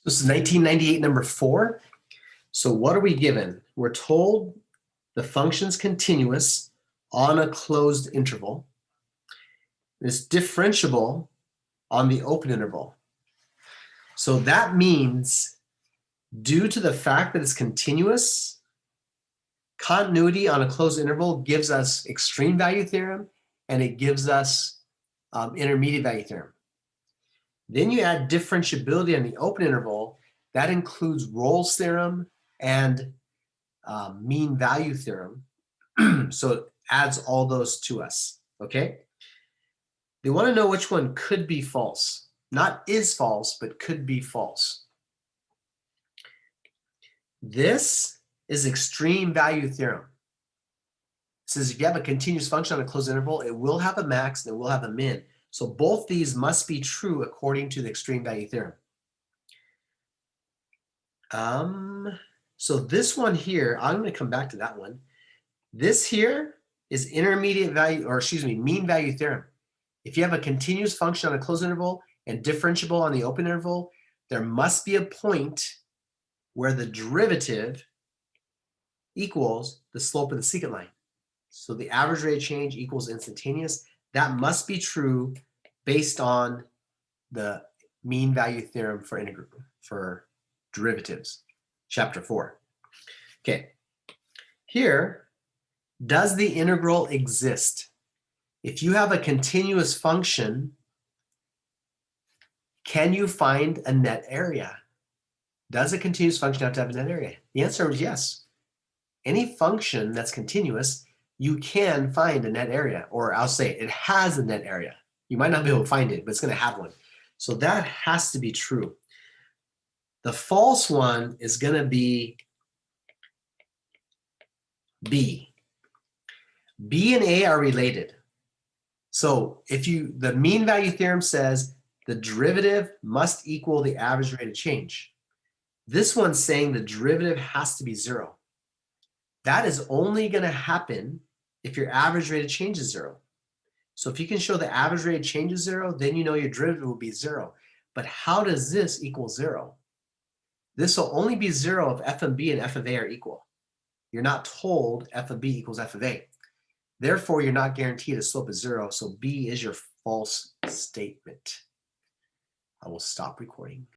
This is 1998, number 4. So what are we given? We're told the function's continuous on a closed interval. It's differentiable on the open interval. So that means due to the fact that it's continuous, continuity on a closed interval gives us extreme value theorem, and it gives us intermediate value theorem. Then you add differentiability on the open interval. That includes Rolle's theorem and mean value theorem. So it adds all those to us, okay? They want to know which one could be false. Not is false, but could be false. This is extreme value theorem. It says if you have a continuous function on a closed interval, it will have a max and it will have a min. So both these must be true according to the extreme value theorem. So this one here, I'm going to come back to that one. This here is intermediate value, or excuse me, mean value theorem. If you have a continuous function on a closed interval and differentiable on the open interval, there must be a point where the derivative equals the slope of the secant line. So the average rate of change equals instantaneous. That must be true based on the mean value theorem for derivatives, chapter 4. Okay, here, does the integral exist? If you have a continuous function, can you find a net area? Does a continuous function have to have a net area? The answer is yes. Any function that's continuous, you can find a net area, or I'll say it has a net area. You might not be able to find it, but it's going to have one. So that has to be true. The false one is going to be B. B and A are related. So if the mean value theorem says the derivative must equal the average rate of change. This one's saying the derivative has to be 0. That is only going to happen if your average rate of change is 0. So if you can show the average rate of change is 0, then you know your derivative will be 0. But how does this equal 0? This will only be 0 if f of b and f of a are equal. You're not told f of b equals f of a. Therefore, you're not guaranteed a slope is 0. So B is your false statement. I will stop recording.